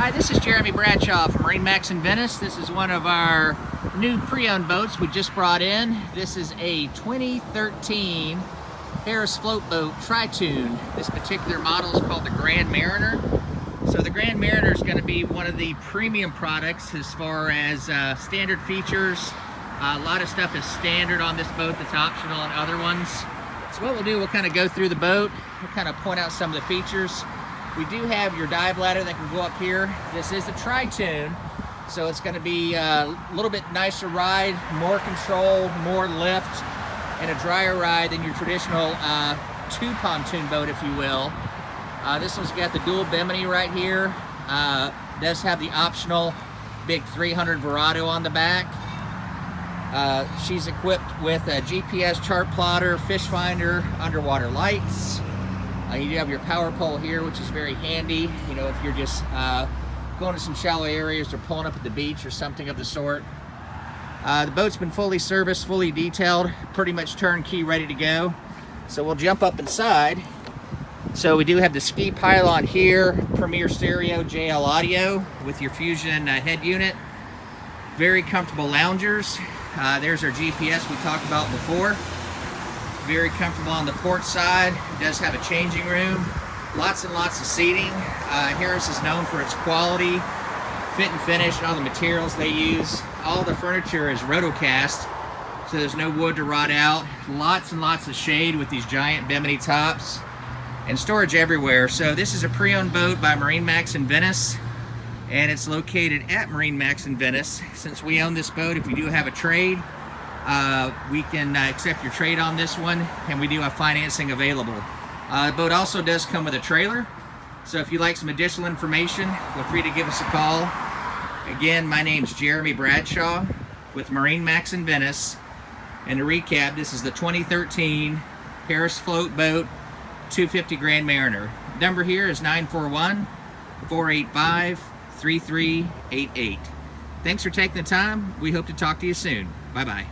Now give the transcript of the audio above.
Hi, this is Jeremy Bradshaw from MarineMax in Venice. This is one of our new pre-owned boats we just brought in. This is a 2013 Harris float boat tri-toon. This particular model is called the Grand Mariner. So the Grand Mariner is going to be one of the premium products as far as standard features. A lot of stuff is standard on this boat that's optional on other ones. So what we'll do, we'll kind of go through the boat, we'll kind of point out some of the features. We do have your dive ladder that can go up here. This is a tri-toon, so it's going to be a little bit nicer ride, more control, more lift, and a drier ride than your traditional two pontoon boat, if you will. This one's got the dual Bimini right here. Does have the optional big 300 Verado on the back. She's equipped with a GPS chart plotter, fish finder, underwater lights. You do have your power pole here, which is very handy, you know, if you're just going to some shallow areas or pulling up at the beach or something of the sort. The boat's been fully serviced, fully detailed, pretty much turnkey, ready to go. So we'll jump up inside. So we do have the ski pylon here, Premier Stereo JL audio with your Fusion head unit. Very comfortable loungers. There's our GPS we talked about before. Very comfortable on the port side. It does have a changing room. Lots and lots of seating. Harris is known for its quality, fit and finish, and all the materials they use. All the furniture is rotocast, so there's no wood to rot out. Lots and lots of shade with these giant Bimini tops, and storage everywhere. So this is a pre-owned boat by MarineMax in Venice, and it's located at MarineMax in Venice. Since we own this boat, if you do have a trade, we can accept your trade on this one, and we do have financing available. The boat also does come with a trailer, so if you'd like some additional information, feel free to give us a call. Again, my name's Jeremy Bradshaw with MarineMax in Venice, and to recap, this is the 2013 Harris float boat 250 Grand Mariner. Number here is 941-485-3388. Thanks for taking the time. We hope to talk to you soon. Bye-bye.